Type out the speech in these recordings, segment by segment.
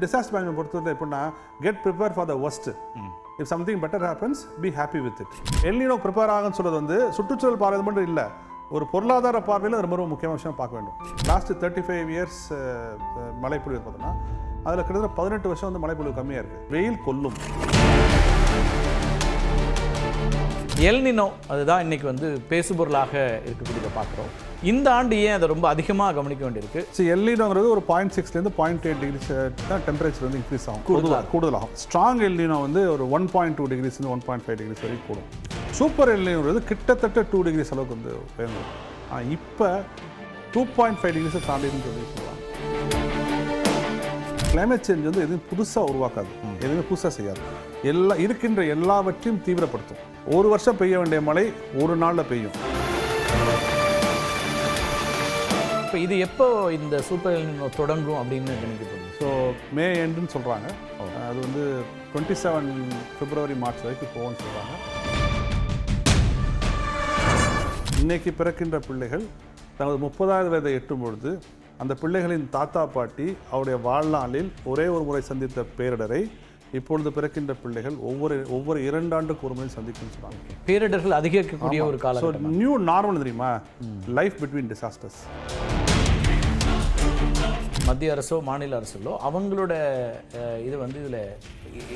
Disaster management பொறுத்தவரை எப்படின்னா get prepared for the worst. If something better happens, be happy with it. El Niño prepare ஆகுன்னு சொல்றது வந்து சுற்றுச்சூழல் பார்வை மட்டும் இல்லை, ஒரு பொருளாதார பார்வையில் ரொம்ப ரொம்ப முக்கியமான விஷயம் பார்க்க வேண்டும். லாஸ்ட் 35 இயர்ஸ் மழைப்பொழிவு பார்த்தோம்னா அதில் கிட்டத்தட்ட 18 வருஷம் வந்து மழைப்பொழிவு கம்மியாக இருக்குது. வெயில் கொல்லும். எல்னினோ அதுதான் இன்னைக்கு வந்து பேசுபொருளாக இருக்கக்கூடியதை பார்க்குறோம். இந்த ஆண்டு ஏன் அதை ரொம்ப அதிகமாக கவனிக்க வேண்டியிருக்கு? எல்னினோங்கிறது ஒரு 0.6 0.8 டிகிரிஸ் தான் டெம்பரேச்சர் வந்து இன்க்ரீஸ் ஆகும், கூடுதலாகும். ஸ்ட்ராங் எல்னினோ வந்து ஒரு 1.2 டிகிரிஸ் 1.5 டிகிரிஸ் வரைக்கும் கூடும். சூப்பர் எல்னினோங்கிறது கிட்டத்தட்ட 2 டிகிரிஸ் அளவுக்கு வந்து உயர்ந்துடும். ஆனால் இப்போ 2.5 டிகிரிஸை தாண்டின்னு சொல்லி சொல்லுவாங்க. கிளைமேட் சேஞ்ச் வந்து எதுவும் புதுசாக உருவாக்காது, எதுவுமே புதுசாக செய்யாது. இருக்கின்ற எல்லாவற்றையும் தீவிரப்படுத்தும். ஒரு வருஷம் பெய்ய வேண்டிய மழை ஒரு நாளில் பெய்யும். இப்போ இது எப்போ இந்த சூப்பர் எல்னினோ தொடங்கும் அப்படின்னு நினைக்கப்படுது? ஸோ மே எண்டுன்னு சொல்கிறாங்க. அது வந்து 27 பிப்ரவரி மார்ச் வரைக்கும் போகும்னு சொல்கிறாங்க. இன்னைக்கு பிறக்கின்ற பிள்ளைகள் தனது 30வது வயதை எட்டும் பொழுது அந்த பிள்ளைகளின் தாத்தா பாட்டி அவருடைய வாழ்நாளில் ஒரே ஒரு முறை சந்தித்த பேரிடரை இப்பொழுது பிறக்கின்ற பிள்ளைகள் ஒவ்வொரு 2 ஆண்டுக்கு ஒரு முறை சந்திக்கும் சொல்றாங்க. பேரிடர்கள் அதிகரிக்கக்கூடிய ஒரு காலம். நியூ நார்மல் தெரியுமா, லைஃப் பிட்வீன் டிசாஸ்டர்ஸ். மத்திய அரசோ மாநில அரசோ அவங்களோட இது வந்து இதில்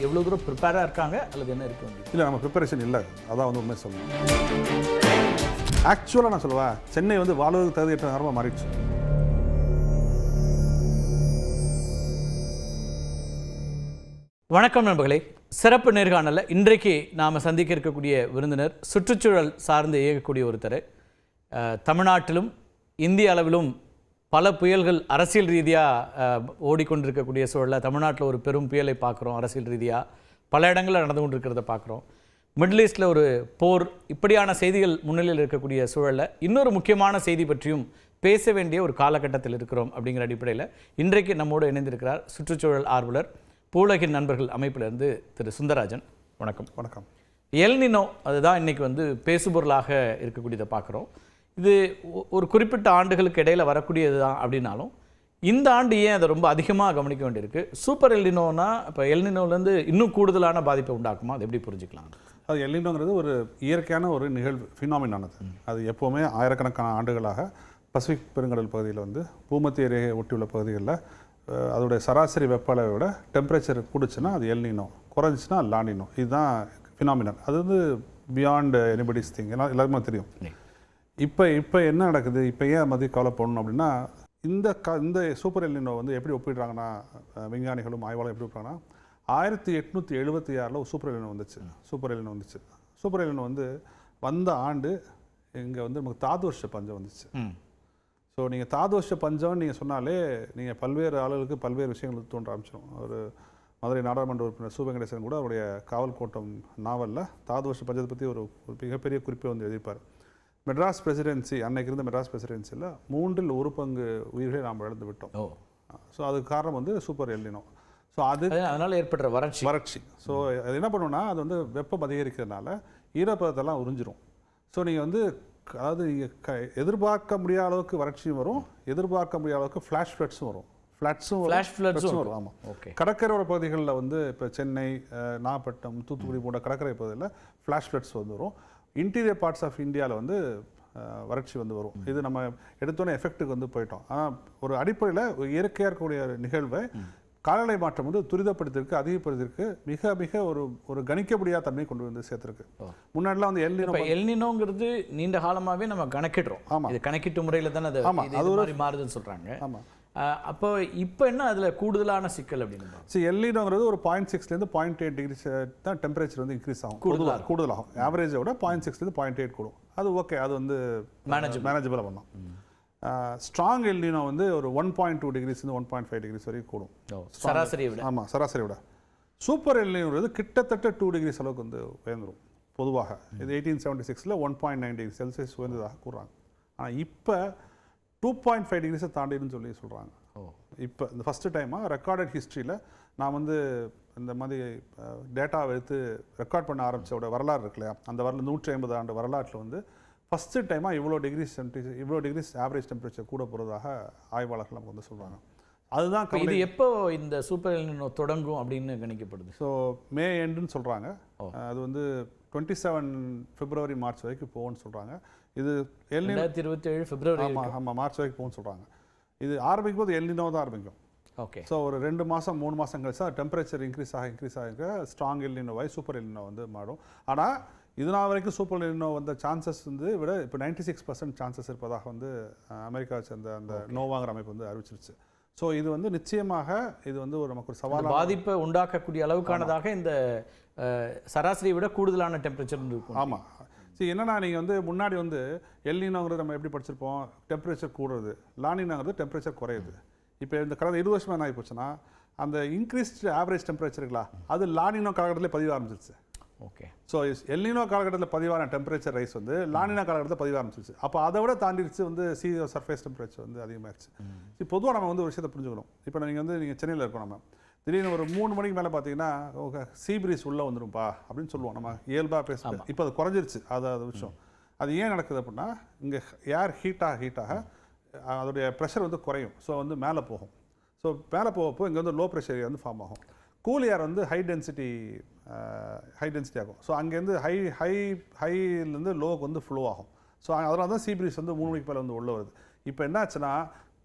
எவ்வளோ தூரம் ப்ரிப்பேராக இருக்காங்க அல்லது என்ன இருக்கு? இல்லை, நம்ம ப்ரிப்பரேஷன் இல்லை, அதான் வந்து உண்மை சொல்லணும். ஆக்சுவலாக நான் சொல்லுவேன், சென்னை வந்து வாழ்வதற்கு தகுதியற்ற நகரமாக மாறிடுச்சு. வணக்கம் நண்பர்களே, சிறப்பு நேர்காணலில் இன்றைக்கு நாம் சந்திக்க இருக்கக்கூடிய விருந்தினர் சுற்றுச்சூழல் சார்ந்து இயக்கக்கூடிய ஒருத்தர். தமிழ்நாட்டிலும் இந்திய அளவிலும் பல புயல்கள் அரசியல் ரீதியாக ஓடிக்கொண்டிருக்கக்கூடிய சூழலில் தமிழ்நாட்டில் ஒரு பெரும் புயலை பார்க்குறோம். அரசியல் ரீதியாக பல இடங்களில் நடந்து கொண்டிருக்கிறத பார்க்குறோம். மிடில் ஈஸ்டில் ஒரு போர், இப்படியான செய்திகள் முன்னிலையில் இருக்கக்கூடிய சூழலில் இன்னொரு முக்கியமான செய்தி பற்றியும் பேச வேண்டிய ஒரு காலகட்டத்தில் இருக்கிறோம். அப்படிங்கிற அடிப்படையில் இன்றைக்கு நம்மோடு இணைந்திருக்கிறார் சுற்றுச்சூழல் ஆர்வலர் பூலகின் நண்பர்கள் அமைப்பிலிருந்து திரு சுந்தரராஜன். வணக்கம். வணக்கம். எல்னினோ அதுதான் இன்றைக்கி வந்து பேசுபொருளாக இருக்கக்கூடியதை பார்க்குறோம். இது ஒரு குறிப்பிட்ட ஆண்டுகளுக்கு இடையில் வரக்கூடியது தான் அப்படின்னாலும் இந்த ஆண்டு ஏன் அதை ரொம்ப அதிகமாக கவனிக்க வேண்டியிருக்கு? சூப்பர் எல்னினோனா இப்போ எல்னினோலேருந்து இன்னும் கூடுதலான பாதிப்பை உண்டாக்குமா? அது எப்படி புரிஞ்சுக்கலாம்? அது எல்னினோங்கிறது ஒரு இயற்கையான ஒரு நிகழ்வு, ஃபினாமினானது. அது எப்போவுமே ஆயிரக்கணக்கான ஆண்டுகளாக பசிபிக் பெருங்கடல் பகுதியில் வந்து பூமத்திய ரேகையை ஒட்டியுள்ள பகுதிகளில் அதோடைய சராசரி வெப்ப அளவை விட டெம்பரேச்சர் கூடுச்சுன்னா அது எல்னினோ, குறைஞ்சிச்சுன்னா லானினோ. இதுதான் ஃபினாமினன். அது வந்து பியாண்ட் எனிபடிஸ் திங், எல்லாருமே தெரியும். இப்போ என்ன நடக்குது, இப்போ ஏன் மதிய கவலைப்படணும் அப்படின்னா, இந்த சூப்பர் எல்னினோ வந்து எப்படி ஒப்பிடுறாங்கன்னா, விஞ்ஞானிகளும் ஆய்வாளரும் எப்படி ஒப்பிடுறாங்கன்னா, 1876 ஒரு சூப்பர் எல்னினோ வந்துச்சு. சூப்பர் எல்னினோ வந்து வந்த ஆண்டு இங்கே வந்து நமக்கு தாதுவர்ஷ பஞ்சம் வந்துச்சு. ஸோ நீங்கள் தாதுவர்ஷ பஞ்சம்னு நீங்கள் சொன்னாலே நீங்கள் பல்வேறு ஆளுகளுக்கு பல்வேறு விஷயங்கள் தோன்ற ஆரம்பிச்சிடும். ஒரு மதுரை நாடாளுமன்ற உறுப்பினர் சு. வெங்கடேசன் கூட அவருடைய காவல் கோட்டம் நாவலில் தாதுவர்ஷ பஞ்சத்தை பற்றி ஒரு மிகப்பெரிய குறிப்பை வந்து எழுதிப்பார். மெட்ராஸ் பிரசிடென்சி, அன்னைக்கு இருந்த மெட்ராஸ் பிரசிடென்சியில் 3 1 பங்கு உயிர்களை நாம் இழந்து விட்டோம். ஸோ அதுக்கு காரணம் வந்து சூப்பர் எல்னினோ. ஸோ அதனால் ஏற்படுற வறட்சி. ஸோ அது என்ன பண்ணுவோம்னா, அது வந்து வெப்பம் அதிகரிக்கிறதுனால ஈரப்பதத்தெல்லாம் உறிஞ்சிரும். ஸோ நீங்கள் வந்து அதாவது நீங்கள் எதிர்பார்க்க முடியாத அளவுக்கு வறட்சியும் வரும், எதிர்பார்க்க முடியாத அளவுக்கு ஃப்ளாஷ் ஃப்ளட்ஸும் வரும். வரும். ஆமாம். கடற்கரையோர பகுதிகளில் வந்து இப்போ சென்னை, நாகப்பட்டினம், தூத்துக்குடி போன்ற கடற்கரை பகுதியில் ஃப்ளாஷ் ஃப்ளட்ஸ் வந்து வரும். இன்டீரியர் பார்ட்ஸ் ஆஃப் இந்தியாவில் வந்து வறட்சி வந்து வரும். இது நம்ம எடுத்தோன்னே எஃபெக்ட்டுக்கு வந்து போயிட்டோம். ஆனால் ஒரு அடிப்படையில் இயற்கையாக இருக்கக்கூடிய நிகழ்வை காலநிலை மாற்றம் வந்து துரிதப்படுத்திருக்கு, அதிகப்படுத்திருக்கு, மிக மிக ஒரு கணிக்க முடியாத தன்மை கொண்டு வந்து சேர்த்துருக்கு. முன்னாடிலாம் வந்து எல்னினோங்கிறது நீண்ட காலமாகவே நம்ம கணக்கிடுறோம். ஆமாம், இது கணக்கீட்டு முறையில் தானே அது ஒரு மாறுதுன்னு சொல்கிறாங்க. ஆமாம். அப்போ இப்போ என்ன அதில் கூடுதலான சிக்கல் அப்படின்னு? சரி, எல்னினோங்கிறது ஒரு 0.6 0.8 டிகிரிஸ் தான் டெம்பரேச்சர் வந்து இன்க்ரீஸ் ஆகும், கூடுதலாகும். ஆவரேஜை விட 0.6 0.8 கூடும். அது ஓகே, அது வந்து மேனேஜபிளாக பண்ணலாம். ஸ்ட்ராங் எல்னினோ வந்து ஒரு 1.2 டிகிரிஸ் 1.5 டிகிரிஸ் வரைக்கும் கூடும், சராசரியை விட. ஆமாம், சராசரியை விட. சூப்பர் எல்னினோங்கிறது கிட்டத்தட்ட 2 டிகிரிஸ் அளவுக்கு வந்து உயர்ந்துடும் பொதுவாக. இது 1876 1.9 டிகிரி செல்சியஸ் உயர்ந்ததாக கூறுறாங்க. ஆனால் இப்போ 2.5 டிகிரிஸை தாண்டின்னு சொல்லி சொல்கிறாங்க. இப்போ இந்த ஃபஸ்ட்டு டைமாக ரெக்கார்டட் ஹிஸ்ட்ரியில் நான் வந்து இந்த மாதிரி டேட்டாவை எடுத்து ரெக்கார்ட் பண்ண ஆரம்பித்தோட வரலாறு இருக்கு இல்லையா, அந்த 150 ஆண்டு வரலாற்றில் வந்து ஃபஸ்ட்டு டைமாக இவ்வளோ டிகிரிஸ் ஆவரேஜ் டெம்பரேச்சர் கூட போகிறதாக ஆய்வாளர்கள் நமக்கு வந்து சொல்கிறாங்க. அதுதான் இப்ப இது எப்போ இந்த சூப்பர் எல்னினோ தொடங்கும் அப்படின்னு கணிக்கப்படுது? ஸோ மே எண்டுன்னு சொல்கிறாங்க. அது வந்து 27 பிப்ரவரி மார்ச் வரைக்கும் போகும்னு சொல்கிறாங்க. இது எல்னினோ 2027 பிப்ரவரி. ஆமாம் மார்ச் வரைக்கும் போகும்னு சொல்கிறாங்க. இது ஆரம்பிக்கும் போது எல்னினோ தான் ஆரம்பிக்கும். ஓகே. ஸோ ஒரு 2 மாதம் 3 மாதம் கழிச்சு டெம்பரேச்சர் இன்க்ரீஸ் ஆக ஸ்ட்ராங் எல்னினோவாய் சூப்பர் எல்னினோ வந்து மாறும். ஆனால் இதனால் வரைக்கும் சூப்பர் எல்னினோ வந்த சான்சஸ் வந்து விட இப்போ 96% சான்சஸ் இருப்பதாக வந்து அமெரிக்காவை சேர்ந்த அந்த நோவாங்கிற அமைப்பு வந்து அறிவிச்சிருச்சு. ஸோ இது வந்து நிச்சயமாக இது வந்து நமக்கு ஒரு சவாலான பாதிப்பை உண்டாக்கக்கூடிய அளவுக்கானதாக இந்த சராசரியை விட கூடுதலான டெம்பரேச்சர் இருக்கும். ஆமாம். சரி, என்னன்னா நீங்கள் வந்து முன்னாடி வந்து எல்னினோங்கிறது நம்ம எப்படி படிச்சிருப்போம், டெம்பரேச்சர் கூடுறது, லானினோங்கிறது டெம்பரேச்சர் குறையுது. இப்போ இந்த கடந்த 20 வருஷமாக என்ன ஆகி போச்சுன்னா அந்த இன்க்ரீஸ்டு ஆவரேஜ் டெம்பரேச்சருங்களா அது லானினோ காலகட்டத்தில் பதிவு ஆரம்பிச்சிருச்சு. ஓகே. ஸோ எல்னினோ காலகட்டத்தில் பதிவான டெம்பரேச்சர் ரைஸ் வந்து லானினோ காலகட்டத்தில் பதிவு ஆரம்பிச்சிருச்சு. அப்போ அதை விட தாண்டிடுச்சு வந்து சி சர்ஃபேஸ் டெம்பரேச்சர் வந்து அதிகமாகிடுச்சு. இப்போ பொதுவாக நம்ம வந்து ஒரு விஷயத்தை புரிஞ்சுக்கணும். இப்போ நீங்கள் சென்னையில் இருக்கோம், நம்ம திடீர்னு ஒரு 3 மணிக்கு மேலே பார்த்தீங்கன்னா சீ பிரீஸ் உள்ளே வந்துடும்பா அப்படின்னு சொல்லுவோம், நம்ம இயல்பாக பேசுவோம். இப்போ அது குறைஞ்சிருச்சு. அது விஷயம் அது ஏன் நடக்குது அப்படின்னா இங்கே ஏர் ஹீட்டாக அதோடைய ப்ரெஷர் வந்து குறையும். ஸோ வந்து மேலே போகும். ஸோ மேலே போகப்போ இங்கே வந்து லோ ப்ரெஷர் ஏரியா வந்து ஃபார்ம் ஆகும். கூல் ஏர் வந்து ஹை டென்சிட்டி ஆகும். ஸோ அங்கேருந்து ஹைலேருந்து லோக்கு வந்து ஃப்ளோ ஆகும். ஸோ அதனால தான் சீ பிரீஸ் வந்து 3 மணிக்கு மேலே வந்து உள்ளே வருது. இப்போ என்ன ஆச்சுன்னா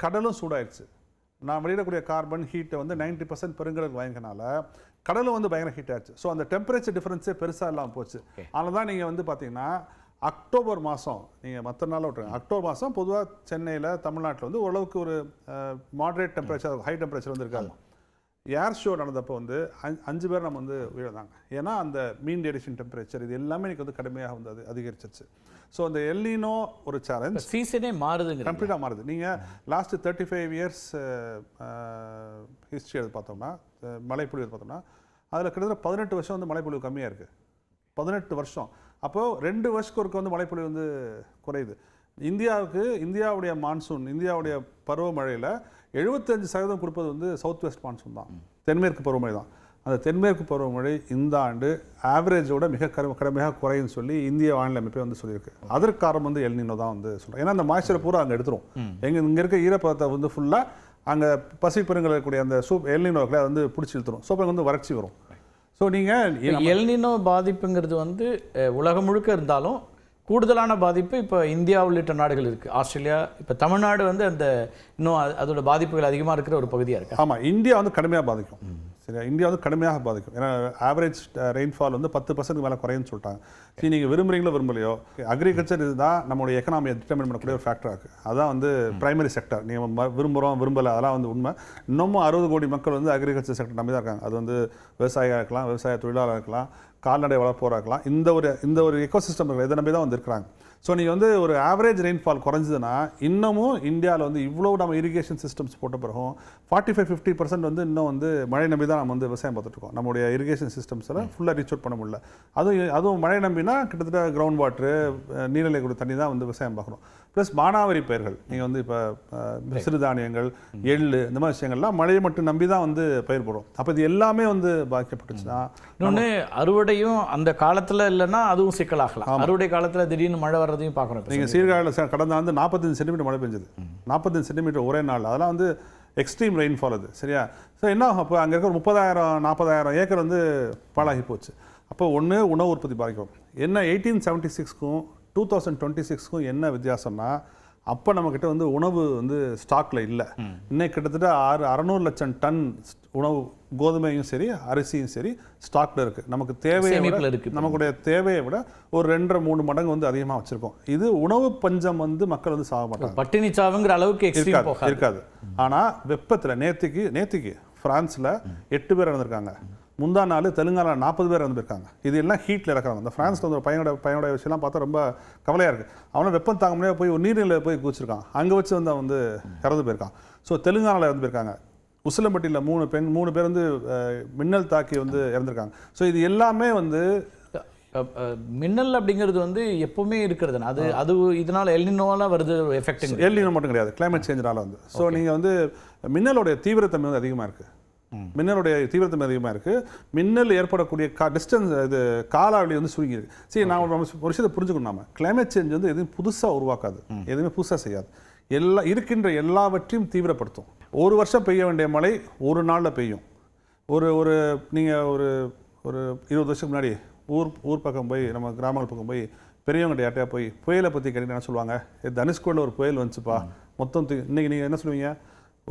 கடலும் சூடாயிடுச்சு. நான் வெளியிடக்கூடிய கார்பன் ஹீட்டை வந்து 90% பெருங்கடலுக்கு வாங்கிக்கனால கடலும் வந்து பயங்கர ஹீட் ஆயிடுச்சு. ஸோ அந்த டெம்பரேச்சர் டிஃபரன்ஸே பெருசாக இல்லாமல் போச்சு. அதனால தான் நீங்கள் வந்து பார்த்தீங்கன்னா அக்டோபர் மாதம் நீங்கள் மற்ற நாளில் விட்டுருங்க, அக்டோபர் மாதம் பொதுவாக சென்னையில் தமிழ்நாட்டில் வந்து ஓரளவுக்கு ஒரு மாட்ரேட் டெம்பரேச்சர் ஹை டெம்பரேச்சர் வந்து இருக்காது. ஏர் ஷோ நடந்தப்போ வந்து 5 பேர் நம்ம வந்து உயிரிழந்தாங்க. ஏன்னா அந்த மீன் ரேடியேஷன் டெம்பரேச்சர் இது எல்லாமே எனக்கு வந்து கடுமையாக வந்து அதிகரிச்சிருச்சு. ஸோ அந்த எல்னினோ ஒரு சேலஞ்ச் சீசனே மாறுதுங்க, கம்ப்ளீட்டாக மாறுது. நீங்கள் லாஸ்ட் 35 இயர்ஸ் ஹிஸ்ட்ரி எடுத்து பார்த்தோம்னா மழைப்பொழிவு பார்த்தோம்னா அதில் கிட்டத்தட்ட 18 வருஷம் வந்து மழைப்பொழிவு கம்மியாக இருக்குது. 18 வருஷம். அப்போது 2 வருஷத்துக்கு ஒருக்க வந்து மழைப்பொழிவு வந்து குறையுது. இந்தியாவுடைய மான்சூன், இந்தியாவுடைய பருவமழையில் 75% கொடுப்பது வந்து சவுத் வெஸ்ட் மான்சூன் தான், தென்மேற்கு பருவமழை தான். அந்த தென்மேற்கு பருவமழை இந்த ஆண்டு ஆவரேஜோட மிக கடுமையாக குறையுன்னு சொல்லி இந்திய வானிலை அமைப்பே வந்து சொல்லியிருக்கு. அதற்கு காரணம் வந்து எல்னினோ தான் வந்து சொல்கிறேன். ஏன்னா அந்த மாய்ச்சரை பூரா அங்கே எடுத்துரும். இங்கே இருக்க ஈரப்பதத்தை வந்து ஃபுல்லாக அங்கே பசிபிக் பெருங்கடலில் இருக்கக்கூடிய அந்த எல்னினோக்களை வந்து பிடிச்சி இழுத்துரும். ஸோ அப்போ வந்து வறட்சி வரும். ஸோ நீங்கள் எல்னினோ பாதிப்புங்கிறது வந்து உலகம் முழுக்க இருந்தாலும் கூடுதலான பாதிப்பு இப்போ இந்தியா உள்ளிட்ட நாடுகள் இருக்குது. ஆஸ்திரேலியா, இப்போ தமிழ்நாடு வந்து அந்த இன்னும் அதோட பாதிப்புகள் அதிகமாக இருக்கிற ஒரு பகுதியாக இருக்குது. ஆமாம், இந்தியா வந்து கடுமையாக பாதிக்கும். சரியா, இந்தியா வந்து கடுமையாக பாதிக்கும். ஏன்னா ஆவரேஜ் ரெயின்ஃபால் வந்து 10% மேலே குறையுன்னு சொல்லிட்டாங்க. சரி, நீங்கள் விரும்புகிறீங்களோ விரும்பலையோ அக்ரிகல்ச்சர் இதுதான் நம்மளுடைய எக்கனாமியை டிட்டர்மின் பண்ணக்கூடிய ஒரு ஃபேக்டராக இருக்குது. அதான் வந்து பிரைமரி செக்டர். நீங்கள் விரும்பலை அதெல்லாம் வந்து உண்மை. இன்னமும் 60 கோடி மக்கள் வந்து அக்ரிகல்ச்சர் செக்டர் நம்பி தான் இருக்காங்க. அது வந்து விவசாயியாக இருக்கலாம், விவசாய தொழிலாளராக இருக்கலாம், கால்நடை வளர்ப்போராக இருக்கலாம். இந்த ஒரு எக்கோசிஸ்டம் இதை நம்பி தான் வந்து இருக்கிறாங்க. ஸோ நீங்கள் வந்து ஒரு ஆவரேஜ் ரெயின்ஃபால் குறைஞ்சதுன்னா இன்னமும் இந்தியாவில் வந்து இவ்வளோ நம்ம இரிகேஷன் சிஸ்டம்ஸ் போட்ட பிறகும் 45-50% வந்து இன்னும் வந்து மழை நம்பி தான் நம்ம வந்து விவசாயம் பார்த்துட்ருக்கோம். நம்மளுடைய இரிகேஷன் சிஸ்டம்ஸில் ஃபுல்லாக ரீச் அவுட் பண்ண முடியல. அதுவும் மழை நம்பினா கிட்டத்தட்ட கிரவுண்ட் வாட்ரு, நீர்நிலை கூட தண்ணி தான் வந்து விவசாயம் பார்க்கணும். ப்ளஸ் மானாவாரி பயிர்கள், நீங்கள் வந்து இப்போ சிறுதானியங்கள், எள்ளு, இந்த மாதிரி விஷயங்கள்லாம் மழையை மட்டும் நம்பி தான் வந்து பயிர் போடுறோம். அப்போ இது எல்லாமே வந்து பாதிக்கப்பட்டுச்சுன்னா இன்னொன்று அறுவடையும் அந்த காலத்தில் இல்லைன்னா அதுவும் சிக்கலாகலாம். அறுவடை காலத்தில் திடீர்னு மழை வர்றதையும் பார்க்கணும். நீங்கள் சீர்காழியில் கடந்த ஆண்டு 45 சென்டிமீட்டர் மழை பெஞ்சது. 45 சென்டிமீட்டர் ஒரே நாள். அதெல்லாம் வந்து எக்ஸ்ட்ரீம் ரெயின்ஃபால் அது. சரியா? ஸோ என்ன ஆகும், அப்போ அங்கே இருக்க ஒரு 30,000-40,000 ஏக்கர் வந்து பாழாகி போச்சு. அப்போ ஒன்று உணவு உற்பத்தி பாதிக்கும். என்ன 1876க்கும் 2026க்கும் என்ன வித்தியாசம்னா அப்போ நம்மக்கிட்ட வந்து உணவு வந்து ஸ்டாக்கில் இல்லை. இன்னைக்கு கிட்டத்தட்ட 600 லட்சம் டன் உணவு, கோதுமையும் சரி அரிசியும் சரி ஸ்டாக்ல இருக்குது. நமக்கு தேவையை நமக்குடைய தேவையை விட ஒரு 2-3 மடங்கு வந்து அதிகமாக வச்சுருக்கோம். இது உணவு பஞ்சம் வந்து மக்கள் வந்து சாக மாட்டாங்க, பட்டினி சாவுங்கிற அளவுக்கு இருக்காது. ஆனால் வெப்பத்தில் நேத்திக்கு ஃப்ரான்ஸில் 8 பேர் இறந்துருக்காங்க. முந்தா நாள் தெலுங்கானாவில் 40 பேர் இறந்துருக்காங்க. இது எல்லாம் ஹீட்டில் இறக்குறாங்க. இந்த ஃப்ரான்ஸில் வந்து ஒரு பையனோட விஷயம்லாம் பார்த்தா ரொம்ப கவலையாக இருக்குது. அவனை வெப்பம் தாங்க முடியாது போய் ஒரு நீர்நிலையில் போய் குதிச்சிருக்கான். அங்கே வச்சு வந்து அவன் வந்து இறந்து போயிருக்கான். ஸோ தெலுங்கானாவில் இறந்து போயிருக்காங்க. உசிலம்பட்டியில் 3 பேர் வந்து மின்னல் தாக்கி வந்து இறந்துருக்காங்க. ஸோ இது எல்லாமே வந்து மின்னல் அப்படிங்கிறது வந்து எப்பவுமே இருக்கிறது. அது இதனால எல்னினோவால வருது எஃபெக்ட். எல்னினோ மட்டும் கிடையாது, கிளைமேட் சேஞ்சினால வந்து. ஸோ நீங்கள் வந்து மின்னலோடைய தீவிரத்தன்மை வந்து அதிகமாக இருக்குது. மின்னலுடைய தீவிரத்தன்மை அதிகமாக இருக்குது. மின்னல் ஏற்படக்கூடிய டிஸ்டன்ஸ் இது காலாவளி வந்து சுருங்கி இருக்கு. சரி, நான் ஒரு விஷயத்தை புரிஞ்சுக்கணும். நாம கிளைமேட் சேஞ்ச் வந்து எதுவும் புதுசாக உருவாக்காது, எதுவுமே புதுசாக செய்யாது. இருக்கின்ற எல்லாவற்றையும் தீவிரப்படுத்தும். ஒரு வருஷம் பெய்ய வேண்டிய மழை ஒரு நாளில் பெய்யும். ஒரு நீங்கள் ஒரு 20 வருஷத்துக்கு முன்னாடி ஊர் பக்கம் போய், நம்ம கிராமங்கள் பக்கம் போய் பெரியவங்கள்ட்ட யார்ட்டையா போய் புயலை பற்றி கேட்டீங்கன்னா என்ன சொல்லுவாங்க, தனுஷ்கோடியில் ஒரு புயல் வந்துச்சுப்பா, மொத்தம் இன்னைக்கு நீங்கள் என்ன சொல்லுவீங்க,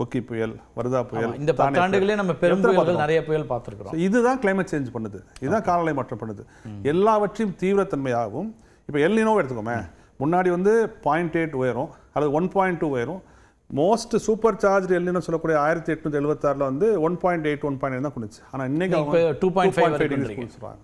ஓகி புயல், வர்தா புயல். இந்த 10 ஆண்டுகளே நம்ம பெரும் புயல்கள் நிறைய புயல் பார்த்துருக்கிறோம். இதுதான் கிளைமேட் சேஞ்ச் பண்ணுது, இதுதான் காலநிலை மாற்றம் பண்ணுது. எல்லாவற்றையும் தீவிரத்தன்மையாகவும். இப்போ எல் நினோவை எடுத்துக்கோமே, முன்னாடி 0.8 உயரும் அல்லது 1.2 உயரும். Most super charge El Nino சொல்லக்கூடிய 1876 1.8 1.9 தான் குளிச்சு. ஆனால் இன்னைக்கு 2.5 டிகிரி சொல்றாங்க.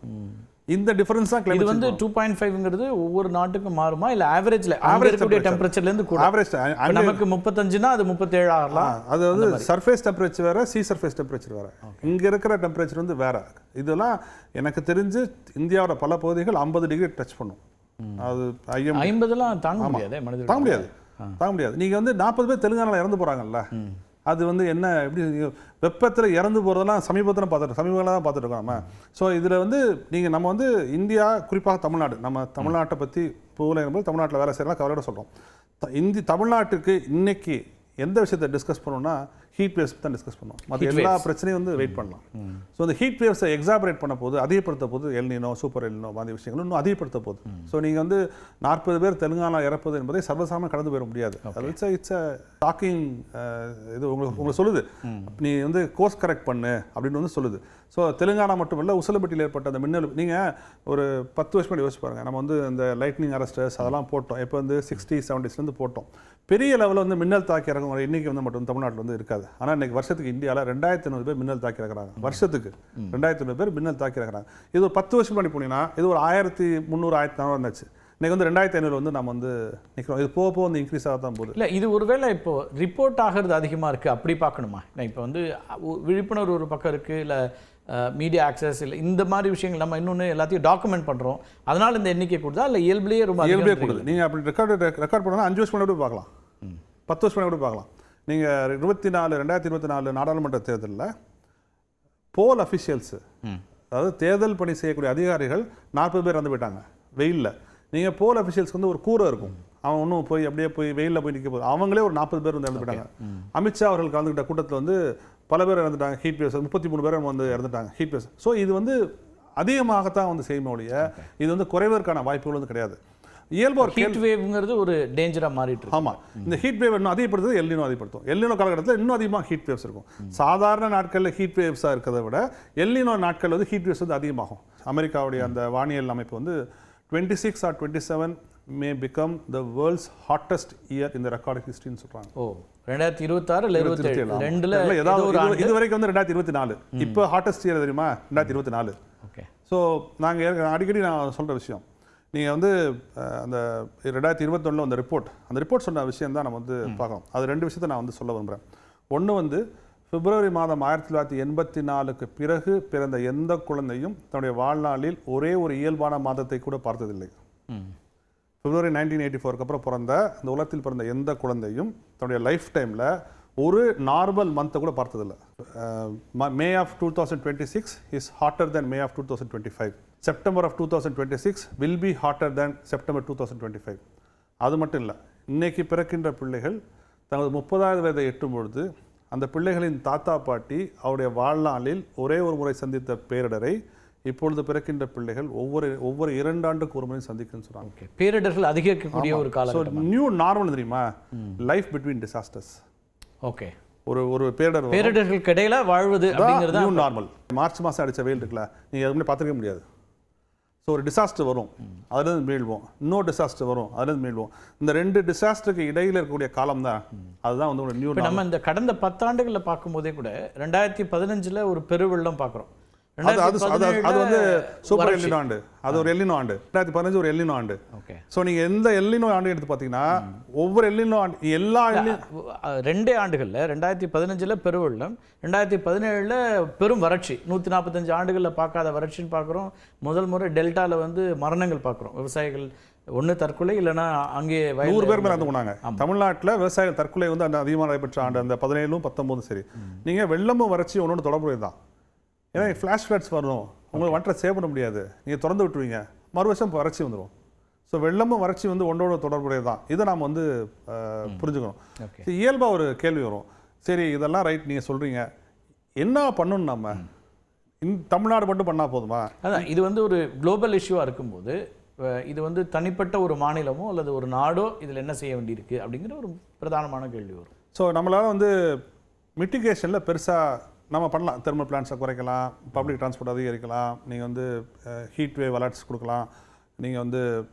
இந்த டிஃபரன்ஸ் தான் இது 2.5ங்கிறது ஒவ்வொரு நாட்டுக்கும் மாறுமா இல்ல ஆவரேஜ்ல இருக்கக்கூடிய டெம்பரேச்சர்ல இருந்து கூட? ஆவரேஜ் நமக்கு 35னா அது 37 ஆகலாம். அது சர்ஃபேஸ் டெம்பரேச்சர் வேற, சி சர்ஃபேஸ் டெம்பரேச்சர் வேற. இங்க இருக்கிற டெம்பரேச்சர் வேற. இதெல்லாம் எனக்கு தெரிஞ்சு இந்தியாவோட பல பகுதிகள் 50 டிகிரி டச் பண்ணும். அது 50லாம் தாங்க முடியாது. நீங்க 40 பேர் தெலுங்கானால இறந்து போறாங்கல்ல, அது என்ன எப்படி வெப்பத்தில் இறந்து போகிறதெல்லாம் சமீபத்தில் தான் பார்த்துட்டு இருக்கோம் நம்ம. ஸோ இதில் நம்ம இந்தியா, குறிப்பாக தமிழ்நாடு, நம்ம தமிழ்நாட்டை பற்றி போகும்போது தமிழ்நாட்டில் வேலை செய்யலாம் கவலையோட சொல்கிறோம். தமிழ்நாட்டுக்கு இன்னைக்கு எந்த விஷயத்தை டிஸ்கஸ் பண்ணோம்னா ஹீட் வேவ்ஸ் தான் டிஸ்கஸ் பண்ணுவோம். மற்ற எல்லா பிரச்சனையும் வெயிட் பண்ணலாம். ஸோ இந்த ஹீட் வேவ்ஸை எக்ஸாபரேட் பண்ண போது, அதிகப்படுத்த போது El Nino, super El Nino மாதிரி விஷயங்கள் இன்னும் அதிகப்படுத்த போகுது. ஸோ நீங்கள் 40 பேர் தெலுங்கானா இறப்பது என்பதை சர்வசாதாரணமாக கடந்து போயிட முடியாது. அது இட்ஸ் டாக்கிங், இது உங்களுக்கு சொல்லுது, நீ கோர்ஸ் கரெக்ட் பண்ணு அப்படின்னு சொல்லுது. ஸோ தெலுங்கானா மட்டுமல்ல, உசிலம்பட்டியில் ஏற்பட்ட அந்த மின்னல், நீங்கள் ஒரு 10 வருஷம் முன்னாடி யோசிச்சு பாருங்கள். நம்ம இந்த லைட்னிங் அரஸ்டர்ஸ் அதெல்லாம் போட்டோம். இப்போ 60s 70s போட்டோம். பெரிய லெவலில் மின்னல் தாக்கி இறங்குற எண்ணிக்கை மட்டும் தமிழ்நாட்டில் இருக்காது. ஆனால் இன்னைக்கு வருஷத்துக்கு இந்தியாவில் 2500 பேர் மின்னல் தாக்கி இறக்குறாங்க. வருஷத்துக்கு 2500 பேர் மின்னல் தாக்கி இறக்குறாங்க. இது ஒரு 10 வருஷம் முன்னாடி போனீங்கன்னா இது ஒரு 1300 1400 இருந்துச்சு. இன்னைக்கு 2500 நம்ம நிற்கிறோம். இது போக இன்க்ரீஸ் ஆக தான் போகுது. இல்லை, இது ஒருவேளை இப்போ ரிப்போர்ட் ஆகிறது அதிகமாக இருக்குது அப்படி பார்க்கணுமா? இப்போ விழிப்புணர்வு ஒரு பக்கம் இருக்குது, இல்லை மீடியா ஆக்சஸ், இல்லை இந்த மாதிரி விஷயங்கள் நம்ம இன்னொன்று எல்லாத்தையும் டாக்குமெண்ட் பண்ணுறோம், அதனால் இந்த எண்ணிக்கை கொடுத்தா இல்லை இயல்புலேயே இயல்பே கொடுது. நீங்கள் அப்படி ரெக்கார்ட் பண்ணால் 5 வருஷம் முன்னாடி பார்க்கலாம், 10 வருஷம் முன்னாடி பார்க்கலாம். நீங்கள் 2024 நாடாளுமன்ற தேர்தலில் போல் அஃபிஷியல்ஸு, அதாவது தேர்தல் பணி செய்யக்கூடிய அதிகாரிகள் 40 பேர் இறந்து போயிட்டாங்க வெயிலில். நீங்கள் போல் அஃபிஷியல்ஸ்க்கு ஒரு கூரை இருக்கும், அவன் ஒன்றும் அப்படியே போய் வெயிலில் போய் நிற்க போகுது, அவங்களே ஒரு 40 பேர் இறந்து போயிட்டாங்க. அமித்ஷா அவர்கள் கலந்துக்கிட்ட கூட்டத்தில் பல பேர் இறந்துட்டாங்க ஹீட் வேவ்ஸ், 33 பேர் இறந்துட்டாங்க ஹீட் வேவ்ஸ். ஸோ இது அதிகமாகத்தான் செய்யுமே ஒழிய இது குறைவதற்கான வாய்ப்புகள் கிடையாது. இயல்பு ஹீட் வேவ்ங்கிறது ஒரு டேஞ்சராக மாறிட்டு. ஆமாம், இந்த ஹீட் வேவ் இன்னும் அதிகப்படுத்துறது எல் நினோ அதிகப்படுத்தும். எல் நினோ காலகட்டத்தில் இன்னும் அதிகமாக ஹீட் வேவ்ஸ் இருக்கும். சாதாரண நாட்களில் ஹீட் வேவ்ஸாக இருக்கிறத விட எல் நினோ நாட்கள் ஹீட் வேவ்ஸ் அதிகமாகும். அமெரிக்காவுடைய அந்த வானியல் அமைப்பு 26 or 27 may become the world's hottest year in the recorded history ன்னு சொல்றாங்க. 2026 இல்ல 27 இல்ல ஏதாவது இது வரைக்கும் 2024. இப்போ ஹாட்டஸ்ட் இயர் தெரியுமா? 2024. ஓகே. ஸோ நாங்கள் அடிக்கடி நான் சொல்ற விஷயம், நீங்கள் அந்த 2021 அந்த ரிப்போர்ட் சொன்ன விஷயம் தான் நம்ம பார்க்கணும். அது 2 விஷயத்தை நான் சொல்ல விரும்புகிறேன். ஒன்று பிப்ரவரி மாதம் 1984க்கு பிறகு பிறந்த எந்த குழந்தையும் தன்னுடைய வாழ்நாளில் ஒரே ஒரு இயல்பான மாதத்தை கூட பார்த்ததில்லை. பிப்ரவரி 1984க்கு அப்புறம் பிறந்த இந்த உலகத்தில் பிறந்த எந்த குழந்தையும் தன்னுடைய லைஃப் டைமில் ஒரு நார்மல் மந்த்தை கூட பார்த்ததில்லை. May of 2026 is hotter than May of 2025. September of 2026 will be hotter than September 2025. அது மட்டும் இல்லை, இன்னைக்கு பிறக்கின்ற பிள்ளைகள் தனது 30வது வயதை எட்டும் பொழுது அந்த பிள்ளைகளின் தாத்தா பாட்டி அவருடைய வாழ்நாளில் ஒரே ஒரு முறை சந்தித்த பேரிடரை இப்பொழுது பிறக்கின்ற பிள்ளைகள் ஒவ்வொரு 2 ஆண்டுக்கு ஒரு முறை சந்திக்குன்னு சொல்றாங்க. பேரிடர்கள் அதிகரிக்கக்கூடிய ஒரு காலம். நியூ நார்மல் தெரியுமா? Life between disasters. ஓகே. ஒரு பேரிடர்களுக்கு இடையில வாழ்வது அப்படிங்கிறது நியூ நார்மல். மார்ச் மாதம் அடிச்ச வெயில் இருக்குல்ல, நீங்க எதுவுமே பார்த்துக்க முடியாது. ஸோ ஒரு டிசாஸ்டர் வரும், அதுலேருந்து மீள்வோம். இன்னொரு டிசாஸ்டர் வரும், அதுலேருந்து மீள்வோம். இந்த 2 டிசாஸ்டருக்கு இடையில் இருக்கக்கூடிய காலம் தான் அதுதான் ஒரு நியூ. நம்ம இந்த கடந்த 10 ஆண்டுகளில் பார்க்கும்போதே கூட 2015 ஒரு பெருவெள்ளம் பார்க்குறோம். அது சூப்பர் எல்லினோ ஆண்டு, அது ஒரு எல்லினோ ஆண்டு. 2015 ஒரு எல்லினோ ஆண்டு. ஓகே. ஸோ நீங்கள் எந்த எல்லினோ ஆண்டு எடுத்து பார்த்தீங்கன்னா ஒவ்வொரு எல்லினோ ஆண்டு எல்லா 2 ஆண்டுகளில் 2015 பெருவெள்ளம், 2017 பெரும் வறட்சி, 145 ஆண்டுகளில் பார்க்காத வறட்சின்னு பார்க்குறோம். முதல் முறை டெல்டாவில் மரணங்கள் பார்க்குறோம். விவசாயிகள் ஒன்று தற்கொலை, இல்லைன்னா அங்கே 100 பேர் மேலே இறந்து போனாங்க. தமிழ்நாட்டில் விவசாயிகள் தற்கொலை அந்த அதிகமாக நடைபெற்ற ஆண்டு அந்த 17 19 சரி. நீங்கள் வெள்ளமும் வறட்சி ஒன்று தொடர்புடையது தான். ஏன்னா ஃப்ளாஷ் ஃப்ளட்ஸ் வரும், உங்களுக்கு வண்டரை சேவ் பண்ண முடியாது, நீங்கள் திறந்து விட்டுருவீங்க, மறு வருஷம் வறட்சி வந்துடும். ஸோ வெள்ளமும் வறட்சி வந்து ஒன்றோட தொடர்புடையது தான். இதை நாம் வந்து புரிஞ்சுக்கணும். இயல்பாக ஒரு கேள்வி வரும், சரி இதெல்லாம் ரைட் நீங்கள் சொல்கிறீங்க, என்ன பண்ணணும் நம்ம? தமிழ்நாடு மட்டும் பண்ணால் போதுமா? அதான் இது வந்து ஒரு குளோபல் இஷ்யூவாக இருக்கும்போது இது வந்து தனிப்பட்ட ஒரு மாநிலமோ அல்லது ஒரு நாடோ இதில் என்ன செய்ய வேண்டியிருக்கு அப்படிங்கிற ஒரு பிரதானமான கேள்வி வரும். ஸோ நம்மளால் வந்து மிட்டிகேஷனில் பெருசாக நம்ம பண்ணலாம். தெர்மல் பிளான்ஸை குறைக்கலாம், பப்ளிக் டிரான்ஸ்போர்ட் அதிகரிக்கலாம், நீங்கள் வந்து ஹீட் வேவ் அலர்ட்ஸ் கொடுக்கலாம், நீங்கள் வந்து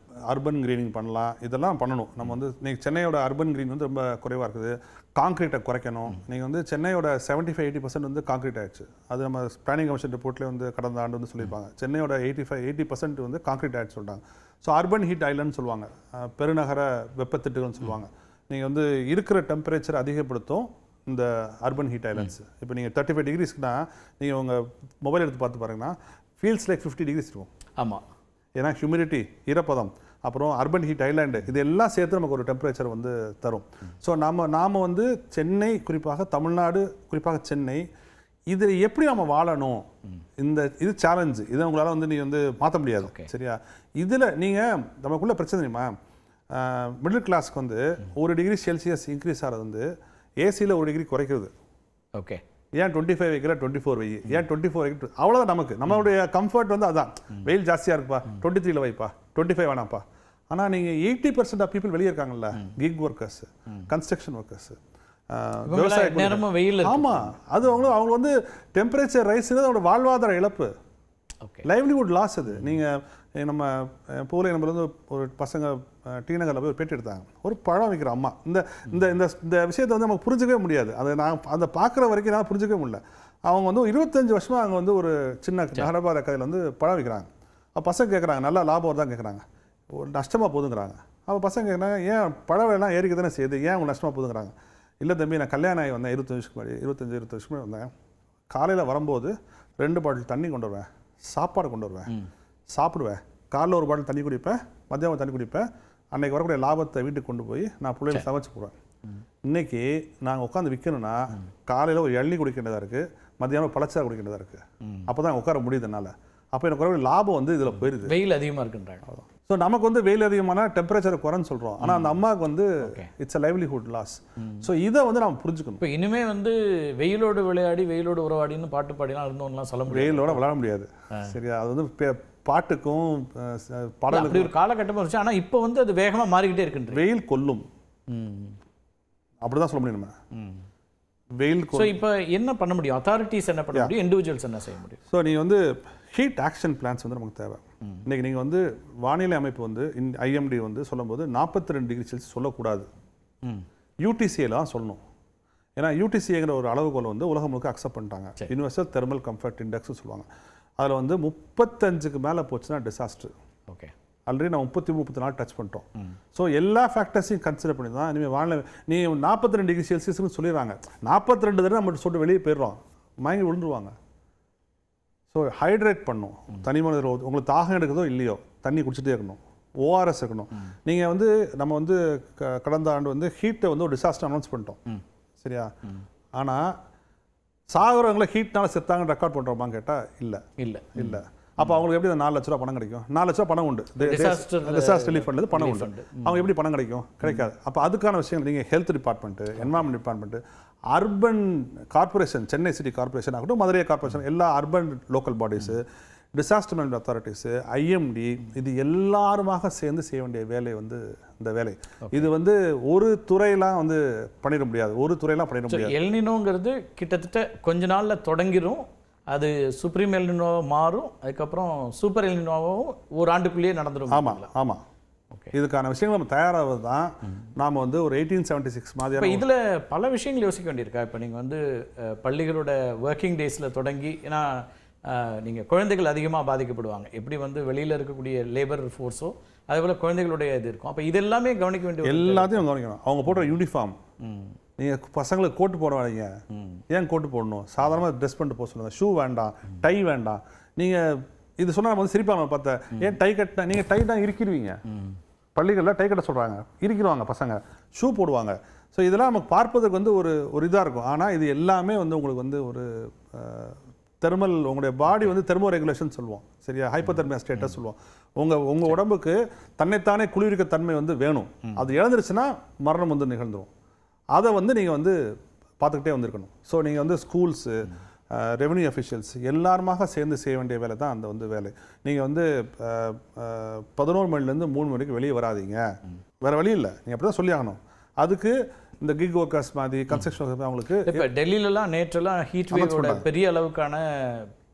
அர்பன் க்ரீனிங் பண்ணலாம். இதெல்லாம் பண்ணணும். நம்ம வந்து நீங்கள் சென்னையோட அர்பன் க்ரீன் வந்து ரொம்ப குறைவாக இருக்குது. காங்க்ரீட்டை குறைக்கணும். நீங்கள் வந்து சென்னையோட 75-80% வந்து காங்க்ரீட் ஆயிடுச்சு. அது நம்ம பிளானிங் கமிஷன் ரிப்போர்ட்லேயே வந்து கடந்த ஆண்டு வந்து சொல்லியிருப்பாங்க. சென்னையோட 80% வந்து காங்க்ரீட் ஆயிடுச்சு சொல்லிட்டாங்க. ஸோ அர்பன் ஹீட் ஐலண்ட் சொல்லுவாங்க, பெருநகர வெப்பத்திட்டுகள்னு சொல்லுவாங்க. நீங்கள் வந்து இருக்கிற டெம்பரேச்சர் அதிகப்படுத்தும் இந்த அர்பன் ஹீட் ஐலண்ட்ஸ். இப்போ நீங்கள் 35 டிகிரிஸ்க்குனா நீங்கள் உங்கள் மொபைல் எடுத்து பார்த்து பாருங்கன்னா ஃபீல்ஸ் லைக் 50 டிகிரிஸ் இருக்கும். ஆமாம், ஏன்னா ஹியூமிடிட்டி, ஈரப்பதம், அப்புறம் அர்பன் ஹீட் ஐலாண்டு, இது எல்லாம் சேர்த்து நமக்கு ஒரு டெம்பரேச்சர் வந்து தரும். ஸோ நாம் வந்து சென்னை, குறிப்பாக தமிழ்நாடு, குறிப்பாக சென்னை, இது எப்படி நம்ம வாழணும், இது சேலஞ்சு. இதை உங்களால் வந்து நீங்கள் வந்து மாற்ற முடியாது. சரியா? இதில் நீங்கள் நமக்குள்ள பிரச்சனை தெரியுமா, மிடில் கிளாஸ்க்கு வந்து 1 டிகிரி செல்சியஸ் இன்க்ரீஸ் ஆகிறது வந்து ஏசியில் 1 டிகிரி குறைக்கிறது. ஓகே, ஏன் 25 வைக்கிற 24 வை, ஏன் 24 வைக்கிற, அவ்வளோதான். நம்மளுடைய கம்ஃபர்ட் வந்து அதான். வெயில் ஜாஸ்தியாக இருக்குப்பா, 23ல் வைப்பா, 25 வேணாம்ப்பா. ஆனால் நீங்கள் 80% ஆஃப் பீப்புள் வெளியே இருக்காங்கல்ல, கிக் ஒர்க்கர்ஸ், கன்ஸ்ட்ரக்ஷன் ஒர்க்கர்ஸ், நேரமும் வெயில். ஆமாம், அது அவங்க வந்து டெம்பரேச்சர் ரைஸ்ங்கிறது அவங்களோட வாழ்வாதார இழப்பு, லைவ்லிஹுட் லாஸ். அது நீங்கள் நம்ம பூலை நம்மள வந்து ஒரு பசங்க டீநகரில் போய் ஒரு பேட்டி எடுத்தாங்க. ஒரு பழம் விற்கிற அம்மா, இந்த இந்த இந்த விஷயத்தை வந்து நமக்கு புரிஞ்சிக்கவே முடியாது. அதை நான் அதை பார்க்குற வரைக்கும் நான் புரிஞ்சிக்கவே முடியல. அவங்க வந்து 25 வருஷமாக அவங்க வந்து ஒரு சின்ன நகரபார கதையில் வந்து பழம் விற்கிறாங்க. அப்போ பசங்க கேட்குறாங்க, நல்லா லாபம் தான் கேட்குறாங்க, ஒரு நஷ்டமாக போதுங்கிறாங்க. அப்போ பசங்க கேட்குறாங்க, ஏன் பழம் எல்லாம் ஏறிக்க தானே செய்யுது, ஏன் அவங்க நஷ்டமாக போதுங்கிறாங்க. இல்லை தம்பி, நான் கல்யாணம் ஆகி வந்தேன் 25 வருஷத்துக்கு முன்னாடி வந்தேன். காலையில் வரும்போது 2 பாட்டில் தண்ணி கொண்டு வருவேன், சாப்பாடு கொண்டு வருவேன், சாப்பிடுவேன், காலைல ஒரு பாட்டில் தண்ணி குடிப்பேன், மத்தியானம் தண்ணி குடிப்பேன். அன்றைக்கி வரக்கூடிய லாபத்தை வீட்டுக்கு கொண்டு போய் நான் பிள்ளைகளை சமைச்சு போடுவேன். இன்றைக்கி நாங்கள் உட்காந்து விற்கணும்னா காலையில் ஒரு இளநீ குடிக்க வேண்டியதாக இருக்குது, மத்தியானம் பழச்சாறு குடிக்க வேண்டியதாக இருக்குது. அப்போ தான் உட்கார முடியுதுனால. அப்போ எனக்கு வரக்கூடிய லாபம் வந்து இதில் போயிடுது. வெயில் அதிகமாக இருக்குன்றாங்க. ஸோ நமக்கு வந்து வெயில் அதிகமான டெம்பரேச்சர் குறைன்னு சொல்கிறோம். ஆனால் அந்த அம்மாவுக்கு வந்து it's a livelihood loss. So இதை வந்து நம்ம புரிஞ்சுக்கணும். இப்போ இனிமே வந்து வெயிலோடு விளையாடி வெயிலோடு உறவாடின்னு பாட்டு பாடிலாம் இருந்தோம்லாம் சொல்ல முடியாது. வெயிலோட விளையாட முடியாது. சரியா? அது வந்து பாட்டுக்கும் பாடலுக்கும் அப்படி ஒரு காலகட்டமாக இருந்துச்சு. ஆனால் இப்போ வந்து அது வேகமாக மாறிக்கிட்டே இருக்குன்ற. வெயில் கொல்லும், அப்படிதான் சொல்ல முடியும் நம்ம. வெயில். ஸோ இப்போ என்ன பண்ண முடியும்? அத்தாரிட்டிஸ் என்ன பண்ண முடியும்? இண்டிவிஜுவல்ஸ் என்ன செய்ய முடியும்? ஸோ நீங்கள் வந்து ஹீட் ஆக்ஷன் பிளான்ஸ் வந்து நமக்கு தேவை. இன்றைக்கி நீங்கள் வந்து வானிலை அமைப்பு வந்து IMD வந்து சொல்லும்போது 42 டிகிரி செல்சியஸ் சொல்லக்கூடாது, UTCலாம் சொல்லணும். ஏன்னா UTCங்கிற ஒரு அளவுகோல் வந்து உலகம் முழுக்க அக்செப்ட் பண்ணிட்டாங்க. யூனிவர்சல் தெர்மல் கம்ஃபர்ட் இண்டெக்ஸ்னு சொல்லுவாங்க. அதில் வந்து 35க்கு மேலே போச்சுன்னா டிசாஸ்டர். ஓகே, ஆல்ரெடி நான் 34 டச் பண்ணிட்டோம். ஸோ எல்லா ஃபேக்டர்ஸையும் கன்சிடர் பண்ணி தான் இனிமேல் வானிலை. நீ 42 டிகிரி செல்சியஸ்னு சொல்லிடுறாங்க, 42 தடவை நம்ம சொல்லிட்டு வெளியே போயிடுறோம், மயங்கி விழுந்துருவாங்க. ஸோ ஹைட்ரேட் பண்ணும். தனி மனிதர் உங்களுக்கு தாகம் எடுக்குதோ இல்லையோ தண்ணி குடிச்சிட்டே இருக்கணும், ORS இருக்கணும். நீங்கள் வந்து நம்ம வந்து கடந்த ஆண்டு வந்து ஹீட்டை வந்து ஒரு டிசாஸ்டர் அனௌன்ஸ் பண்ணிட்டோம். சரியா? ஆனால் சாகுறவங்களை ஹீட்னால செத்தாங்கன்னு ரெக்கார்ட் பண்ணுறோமான்னு கேட்டால் இல்லை இல்லை இல்லை. அப்போ அவங்களுக்கு எப்படி 4 லட்ச ரூபா பணம் கிடைக்கும்? 4 லட்ச ரூபா பணம் உண்டு, டிசாஸ்டர் ரிலீஃப் ஃபண்ட் பணம் உண்டு. அவங்க எப்படி பணம் கிடைக்கும்? கிடைக்காது. அப்போ அதுக்கான விஷயங்கள் நீங்கள் health department, environment department, urban corporation, Chennai city corporation ஆகட்டும், மதுரை கார்பரேஷன், எல்லா urban local bodies, disaster management authorities, IMD, இது எல்லாருமாக சேர்ந்து செய்ய வேண்டிய வேலை வந்து இந்த வேலை. இது வந்து ஒரு துறையெல்லாம் வந்து பண்ணிட முடியாது, ஒரு துறையெல்லாம் பண்ணிட முடியாது. எல்னினோங்கிறது கிட்டத்தட்ட கொஞ்ச நாளில் தொடங்கிடும், அது சுப்ரீம் எல்னினோ மாறும், அதுக்கப்புறம் சூப்பர் எல்னினோவும் ஒரு ஆண்டுக்குள்ளேயே நடந்துடும். ஆமாம் ஆமாம். இதுக்கான விஷயங்கள் நம்ம தயாராவது தான் நாம் வந்து ஒரு 1876 மாதிரி. இப்போ இதில் பல விஷயங்கள் யோசிக்க வேண்டியிருக்கா? இப்போ நீங்கள் வந்து பள்ளிகளோட ஒர்க்கிங் டேஸில் தொடங்கி, ஏன்னா நீங்கள் குழந்தைகள் அதிகமாக பாதிக்கப்படுவாங்க, எப்படி வந்து வெளியில் இருக்கக்கூடிய லேபர் ஃபோர்ஸோ அதே போல் குழந்தைகளுடைய இது இருக்கும். அப்போ இது எல்லாமே கவனிக்க வேண்டிய, எல்லாத்தையும் கவனிக்கணும். அவங்க போடுற யூனிஃபார்ம், நீங்கள் பசங்களுக்கு கோட்டு போட வரீங்க, ஏன் கோட்டு போடணும்? சாதாரணமாக ட்ரெஸ் பண்ணிட்டு போக சொல்லுங்கள். ஷூ வேண்டாம், டை வேண்டாம். நீங்கள் இது சொன்னால் நம்ம வந்து சிரிப்பாங்க பார்த்தா, ஏன் டை கட்டினா? நீங்கள் டை தான் இறுக்கிடுவீங்க. பள்ளிகளில் டை கட்ட சொல்கிறாங்க, இறுக்கிடுவாங்க பசங்க, ஷூ போடுவாங்க. ஸோ இதெல்லாம் நமக்கு பார்ப்பதற்கு வந்து ஒரு இதாக இருக்கும். ஆனால் இது எல்லாமே வந்து உங்களுக்கு வந்து ஒரு தெர்மல் உங்களுடைய பாடி வந்து தெர்மோ ரெகுலேஷன் சொல்லுவோம் சரியா, ஹைப்போதெர்மியா ஸ்டேட்டஸ் சொல்லுவோம். உங்க உடம்புக்கு தன்னைத்தானே குளிர்விக்க தன்மை வந்து வேணும். அது இழந்துருச்சுன்னா மரணம் வந்து நிகழ்ந்துடும். அதை வந்து நீங்கள் வந்து பார்த்துக்கிட்டே வந்திருக்கணும். ஸோ நீங்கள் வந்து ஸ்கூல்ஸு, ரெவன்யூ அஃபிஷியல்ஸ் எல்லாருமாக சேர்ந்து செய்ய வேண்டிய வேலை தான் அந்த வந்து வேலை. நீங்கள் வந்து 11 மணிலேருந்து 3 மணிக்கு வெளியே வராதீங்க, வேறு வழி இல்லை, நீங்கள் அப்படி தான் சொல்லி ஆகணும். அதுக்கு இந்த கிக் ஒர்க்கர்ஸ் மாதிரி கன்ஸ்ட்ரக்ஷன் ஒர்க்கர்ஸ் அவங்களுக்கு இப்போ டெல்லியிலலாம் நேற்றெல்லாம் ஹீட் வேவோட பெரிய அளவுக்கான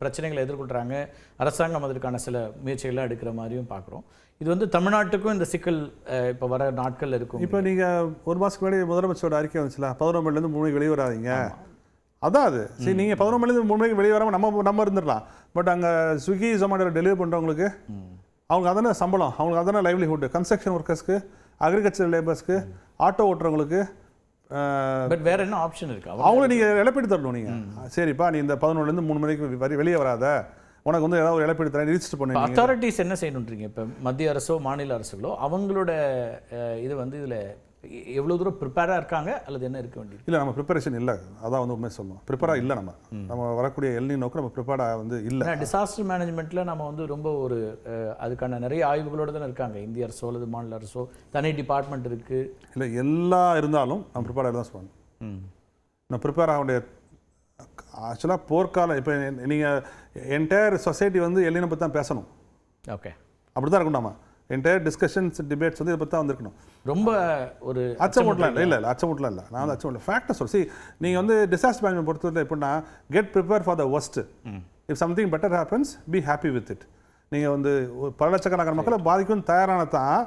பிரச்சனைகளை எதிர்கொள்கிறாங்க. அரசாங்கம் அதற்கான சில முயற்சிகள்லாம் எடுக்கிற மாதிரியும் பார்க்குறோம். இது வந்து தமிழ்நாட்டுக்கும் இந்த சிக்கல் இப்போ வர நாட்கள் இருக்கும். இப்போ நீங்கள் ஒரு மாதத்துக்கு முன்னாடி முதலமைச்சரோட அறிக்கை வந்துச்சுல, 11 மணிலேருந்து 3 மணிக்கு வெளியே வராதிங்க. அதான் அது சரி. நீங்கள் 11 மணிலேருந்து 3 மணிக்கு வெளியே வராமல் நம்ம இருந்துடலாம். பட் அங்கே ஸ்விக்கி ஜொமேட்டோவில் டெலிவரி பண்ணுறவங்களுக்கு அவங்க அதானே சம்பளம், அவங்களுக்கு அதானே லைவ்லிஹுட். கன்ஸ்ட்ரக்ஷன் ஒர்க்கர்ஸ்க்கு, அக்ரிகல்ச்சர் லேபர்ஸ்க்கு, ஆட்டோ ஓட்டுறவங்களுக்கு பட் வேற என்ன ஆப்ஷன் இருக்கு? அவங்கள நீங்கள் இழப்பீடு தரணும். நீங்கள் சரிப்பா நீ இந்த 11லேருந்து 3 மணிக்கு வெளியே வராத, உனக்கு வந்து ஏதாவது ஒரு இழப்பீடு தரேன் ரிஜிஸ்டர் பண்ணி. அத்தாரிட்டிஸ் என்ன செய்யணுன்றீங்க? இப்போ மத்திய அரசோ மாநில அரசுகளோ அவங்களோட இது வந்து இதில் எவ்வளோ தூரம் ப்ரிப்பேராக இருக்காங்க அல்லது என்ன இருக்க வேண்டியது? இல்லை, நம்ம ப்ரிப்பரேஷன் இல்லை, அதான் வந்து உண்மை சொல்லணும். ப்ரிப்பேராக இல்லை. நம்ம வரக்கூடிய எல்னி நோக்கு நம்ம ப்ரிப்பேர்டாக வந்து இல்லை. டிசாஸ்டர் மேனேஜ்மெண்ட்டில் நம்ம வந்து ரொம்ப ஒரு அதுக்கான நிறைய ஆய்வுகளோடு தானே இருக்காங்க. இந்திய அரசோ அல்லது மாநில அரசோ தனி டிபார்ட்மெண்ட் இருக்குது. இல்லை, எல்லாம் இருந்தாலும் நம்ம ப்ரிப்பேர்டாக தான் சொல்லணும். நம்ம ப்ரிப்பேர் ஆக வேண்டிய ஆக்சுவலாக போர்க்காலம் இப்போ நீங்கள் என்டையர் சொசைட்டி வந்து எல்லினை பற்றி தான் பேசணும். ஓகே, அப்படி தான் இருக்கணும். நம்ம என்டையர் டிஸ்கஷன்ஸ் டிபேட்ஸ் வந்து இதை பற்றி தான் வந்திருக்கணும். ரொம்ப ஒரு அச்சமூட்டலாம் இல்லை அச்சமூட்டலாம் இல்லை, நான் வந்து அச்சமூட்டல ஃபேக்டை சொல்லி நீங்கள் வந்து டிசாஸ்டர் மேனேஜ்மெண்ட் பொறுத்தவரை எப்படின்னா get prepare for the worst, if something better happens be happy with it. நீங்கள் வந்து பல லட்சக்கணக்கான மக்களை பாதிக்கும் தயாரான தான்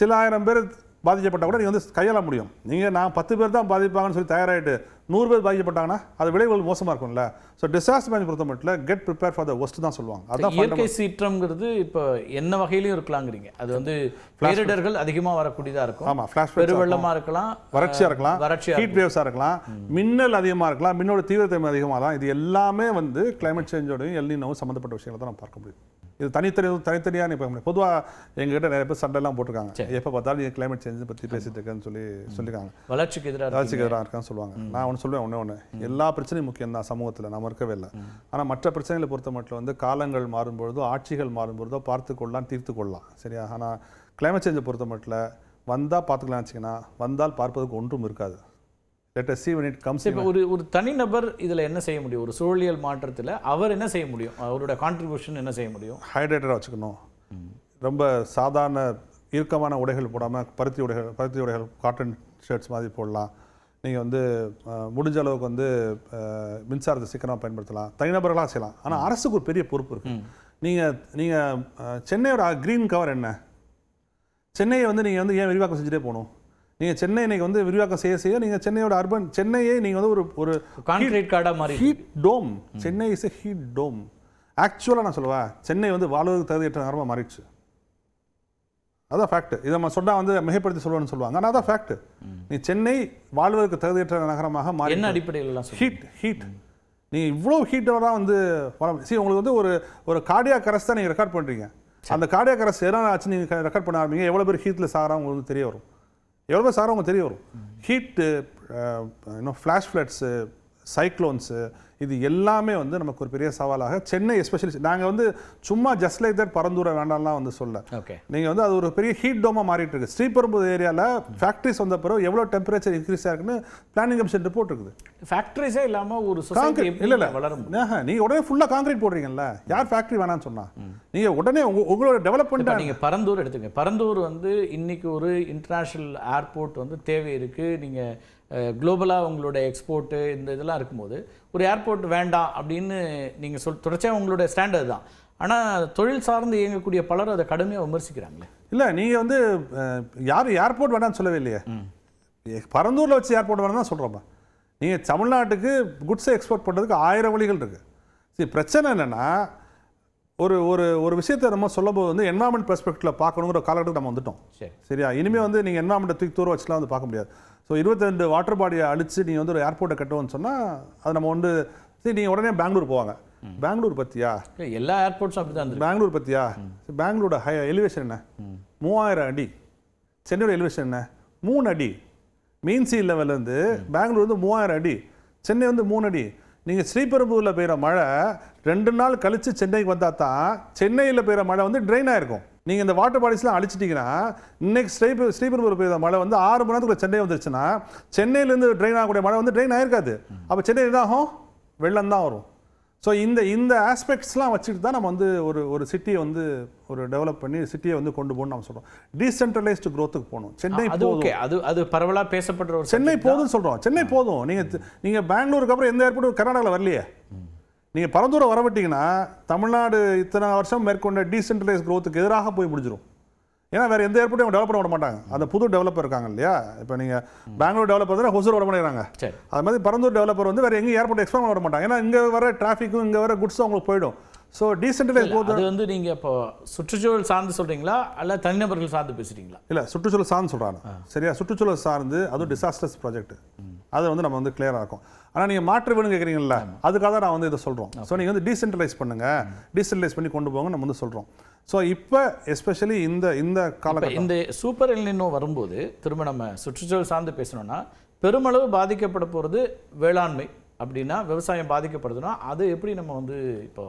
சில ஆயிரம் பேர் பாதிக்கப்பட்டால் கூட நீங்கள் வந்து கையாள முடியும். நீங்கள் நான் 10 பேர் தான் பாதிப்பாங்கன்னு சொல்லி தயாராகிட்டு 100 பேர் பாதிக்கப்பட்டாங்கன்னா அது விளைவுகள் மோசமாக இருக்கும்ல. ஸோ டிசாஸ்டர் மேனேஜ் பொறுத்த மட்டும் get prepare for the worst தான் சொல்லுவாங்க. அதான் இயற்கை சீற்றம்ங்கிறது இப்போ என்ன வகையிலையும் இருக்கலாங்கிறீங்க. அது வந்து பேரிடர்கள் அதிகமாக வரக்கூடியதாக இருக்கும். ஆமாம், ஃப்ளாஷ் பெருவெள்ளமாக இருக்கலாம், வறட்சியாக இருக்கலாம், ஹீட் வேவ்ஸாக இருக்கலாம், மின்னல் அதிகமாக இருக்கலாம், மின்னோட தீவிரத்தன்மை அதிகமாக தான். இது எல்லாமே வந்து கிளைமேட் சேஞ்சோடையும் எல்னினோவும் சம்மந்தப்பட்ட விஷயங்களை தான் நம்ம பார்க்க முடியும். இது தனித்தனியாக இப்போ பொதுவாக எங்ககிட்ட நிறைய பேர் சண்டைலாம் போட்டிருக்காங்க. எப்போ பார்த்தாலும் நீ கிளைமேட் சேஞ்ச் பற்றி பேசிட்டு இருக்கேன்னு சொல்லியிருக்காங்க. வளர்ச்சிக்கு எதிராக இருக்கான்னு சொல்லுவாங்க. நான் ஒன்று சொல்லுவேன், ஒன்று எல்லா பிரச்சனையும் முக்கியம் தான் சமூகத்தில், நம்ம இருக்கவே இல்லை. ஆனால் மற்ற பிரச்சனைகளை பொறுத்த மட்டும் வந்து காலங்கள் மாறும்பொழுதோ ஆட்சிகள் மாறும்பொழுதோ பார்த்து கொள்ளலாம், தீர்த்து கொள்ளலாம் சரியா. ஆனால் கிளைமேட் சேஞ்சை பொறுத்த மட்டும் வந்தால் பார்த்துக்கலாம் வச்சுக்கன்னா, வந்தால் பார்ப்பதுக்கு ஒன்றும் இருக்காது. Let us see when it comes. இப்போ ஒரு தனிநபர் இதில் என்ன செய்ய முடியும்? ஒரு சூழலியல் மாற்றத்தில் அவர் என்ன செய்ய முடியும்? அவரோட கான்ட்ரிபியூஷன் என்ன செய்ய முடியும்? ஹைட்ரேட்டடாக வச்சுக்கணும். ரொம்ப சாதாரண இறுக்கமான உடைகள் போடாமல் பருத்தி உடைகள் காட்டன் ஷர்ட்ஸ் மாதிரி போடலாம். நீங்கள் வந்து முடிஞ்ச அளவுக்கு வந்து மின்சாரத்தை சீக்கிரமாக பயன்படுத்தலாம், தனிநபர்களாக செய்யலாம். ஆனால் அரசுக்கு ஒரு பெரிய பொறுப்பு இருக்குது. நீங்கள் சென்னையோட க்ரீன் கவர் என்ன? சென்னையை வந்து நீங்கள் வந்து ஏன் விரிவாக்கம் செஞ்சுட்டே போகணும்? நீங்கள் சென்னை இன்னைக்கு வந்து விரிவாக்கம் செய்ய நீங்கள் சென்னையோட சென்னையே நீங்கள் வந்து ஒரு கான்கிரீட் கார்டாக மாதிரி heat dome. Chennai is a heat dome. ஆக்சுவலாக நான் சொல்லுவேன், சென்னை வந்து வாழ்வதற்கு தகுதியற்ற நகரமாக மாறிடுச்சு. அதான் ஃபேக்ட். இதை நம்ம சொன்னால் வந்து மிகைப்படுத்தி சொல்லுவேன்னு சொல்லுவாங்க, ஆனால் அதான் ஃபேக்ட். நீ சென்னை வாழ்வதற்கு தகுதியற்ற நகரமாக மாறி என்ன அடிப்படையில் ஹீட் நீங்கள் இவ்வளோ ஹீட்டோட வந்து உங்களுக்கு வந்து ஒரு கார்டியாக் அரெஸ்ட் தான் நீங்கள் ரெக்கார்ட் பண்ணுறீங்க. அந்த கார்டியாக் அரெஸ்ட் எதனால் ஆச்சு நீங்கள் ரெக்கார்ட் பண்ண ஆரம்பிங்க. எவ்வளோ பேர் ஹீட்டில் சாகிறாங்க உங்களுக்கு தெரிய வரும். எவ்வளோ பேர் சாகிறவங்க தெரிய வரும். ஹீட்டு, இன்னும் ஃப்ளாஷ் ஃப்ளட்ஸு, சைக்ளோன்ஸு, இது எல்லாமே வந்து நமக்கு ஒரு பெரிய சவாலாக சென்னை எஸ்பெஷலி நாங்கள் வந்து சும்மா ஜஸ்ட் லைக் தட் பரந்தூர வேண்டாம்லாம் வந்து சொல்ல. நீங்கள் வந்து அது ஒரு பெரிய ஹீட் டோமாக மாறிட்டு இருக்கு. ஸ்ரீபெரும்புதூர் ஏரியாவில் ஃபேக்ட்ரிஸ் வந்த பிறகு எவ்வளோ டெம்பரேச்சர் இன்க்ரீஸ் ஆகுன்னு பிளானிங் கமிஷன் ரிப்போர்ட் இருக்குது. ஃபேக்ட்ரிஸே இல்லாமல் ஒரு கான்கிரீட் இல்லை வளரும். நீங்கள் உடனே ஃபுல்லாக கான்கிரீட் போடுறீங்கல்ல, யார் ஃபேக்ட்ரி வேணான்னு சொன்னால் நீங்கள் உடனே உங்களோட டெவலப்மெண்ட். நீங்கள் பரந்தூர் எடுத்துங்க. பரந்தூர் வந்து இன்னைக்கு ஒரு இன்டர்நேஷ்னல் ஏர்போர்ட் வந்து தேவை இருக்குது. நீங்கள் குளோபலாக உங்களோட எக்ஸ்போர்ட்டு இந்த இதெல்லாம் இருக்கும்போது ஒரு ஏர்போர்ட் வேண்டாம் அப்படின்னு நீங்கள் தொடர்ச்சியாக உங்களோட ஸ்டாண்டர்ட் தான். ஆனால் தொழில் சார்ந்து இயங்கக்கூடிய பலரும் அதை கடுமையாக விமர்சிக்கிறாங்களே. இல்லை, நீங்கள் வந்து யாரும் ஏர்போர்ட் வேண்டாம்னு சொல்லவே இல்லையே. பரந்தூரில் வச்சு ஏர்போர்ட் வேணாம் தான் சொல்கிறோம்ப்பா. நீங்கள் தமிழ்நாட்டுக்கு குட்ஸை எக்ஸ்போர்ட் பண்ணுறதுக்கு 1000 வழிகள் இருக்குது. சரி, பிரச்சனை என்னென்னா ஒரு விஷயத்தை நம்ம சொல்லும்போது வந்து என்வரான்மெண்ட் பெர்ஸ்பெக்டிவில் பார்க்கணுங்கிற காலகட்டத்துக்கு நம்ம வந்துட்டோம். சரியா, இனிமேல் வந்து நீங்கள் என்வரான்மெண்ட்டை தூக்கி தூரம் வச்சுலாம் வந்து பார்க்க முடியாது. ஸோ 22 வாட்டர் பாடியை அழிச்சு நீங்கள் வந்து ஒரு ஏர்போர்ட்டை கட்டுவோன்னு சொன்னால் அது நம்ம வந்து சரி நீங்கள் உடனே பெங்களூர் போவாங்க. பெங்களூர் பற்றியா? எல்லா ஏர்போர்ட்ஸும் அப்படி தான். பெங்களூர் பற்றியா? பெங்களூரோட எலிவேஷன் என்ன? 3000 அடி. சென்னையோட எலிவேஷன் என்ன? 3 அடி. மீன் சி லெவல்லேருந்து பெங்களூர் வந்து 3000 அடி, சென்னை வந்து 3 அடி. நீங்கள் ஸ்ரீபெரும்புதூரில் பெய்கிற மழை 2 நாள் கழித்து சென்னைக்கு வந்தால் தான் சென்னையில் பெய்கிற மழை வந்து ட்ரெயின் ஆகிருக்கும். நீங்கள் இந்த வாட்டர் பாடிஸ்லாம் அழிச்சிட்டிங்கன்னா இன்னைக்கு ஸ்ரீபெரும்புதூர் பெய்த மழை வந்து 6 மணி நேரத்துக்குள்ள சென்னை வந்துருச்சுன்னா சென்னையிலேருந்து ட்ரெயின் ஆகக்கூடிய மழை வந்து ட்ரெயின் ஆகிருக்காது. அப்போ சென்னை என்னாகும்? வெள்ளம் தான் வரும். ஸோ இந்த ஆஸ்பெக்ட்ஸ்லாம் வச்சுட்டு தான் நம்ம வந்து ஒரு சிட்டியை வந்து ஒரு டெவலப் பண்ணி சிட்டியை வந்து கொண்டு போகணும்னு நம்ம சொல்கிறோம். டீசென்ட்ரலைஸ்டு க்ரோத்துக்கு போகணும். சென்னை ஓகே, அது பரவலாக பேசப்படுற ஒரு சென்னை போதும்னு சொல்கிறோம். சென்னை போதும். நீங்கள் பெங்களூருக்கு அப்புறம் எந்த ஏர்போர்ட்டும் கர்நாடகாவில் வரலையே. நீங்கள் பரந்தூரை வரவிட்டீங்கன்னா தமிழ்நாடு இத்தனை வருஷம் மேற்கொண்ட டீசென்ட்ரலைஸ் க்ரோத்துக்கு எதிராக போய் முடிஞ்சிடும். ஏன்னா வேறு எந்த ஏர்போர்ட்டையும் டெவலப் பண்ண விட மாட்டாங்க. அந்த புது டெவலப்பர் இருக்காங்க இல்லையா, இப்போ நீங்கள் பெங்களூர் டெவலப்பர் தான் ஹொசூர் விட பண்ணிடுறாங்க. அது மாதிரி பரந்தூர் டெவலப்பர் வந்து வேறு எங்கேயும் ஏர்போர்ட் எக்ஸ்பேண்ட் பண்ண விட மாட்டாங்க. ஏன்னா இங்கே வர டிராஃபிக்கும் இங்கே வர குட்ஸும் அவங்களுக்கு போயிடும். ஸோ டீசென்ட்ரலைஸ் க்ரோத் அது வந்து நீங்கள் இப்போ சுற்றுச்சூழல் சார்ந்து சொல்கிறீங்களா அல்ல தனிநபர்கள் சார்ந்து பேசுகிறீங்களா? இல்லை, சுற்றுச்சூழல் சார்ந்து சொல்கிறாங்க. சரியா, சுற்றுச்சூழல் சார்ந்து அதுவும் டிசாஸ்டர்ஸ் ப்ராஜெக்ட், அது வந்து நம்ம வந்து கிளியராக இருக்கும். ஆனால் நீங்கள் மாற்று வேணும்னு கேட்குறீங்களா, அதுக்காக தான் நான் வந்து இதை சொல்கிறோம். ஸோ நீங்கள் வந்து டீசென்ட்ரலைஸ் பண்ணுங்கள், டீசென்ட்ரலைஸ் பண்ணி கொண்டு போங்க நம்ம வந்து சொல்கிறோம். ஸோ இப்போ எஸ்பெஷலி இந்த காலகட்டம் இந்த சூப்பர் எல்னினோ வரும்போது திரும்ப நம்ம சுற்றுச்சூழல் சார்ந்து பேசணும்னா பெருமளவு பாதிக்கப்பட போகிறது வேளாண்மை. அப்படின்னா விவசாயம் பாதிக்கப்படுதுன்னா அது எப்படி நம்ம வந்து இப்போ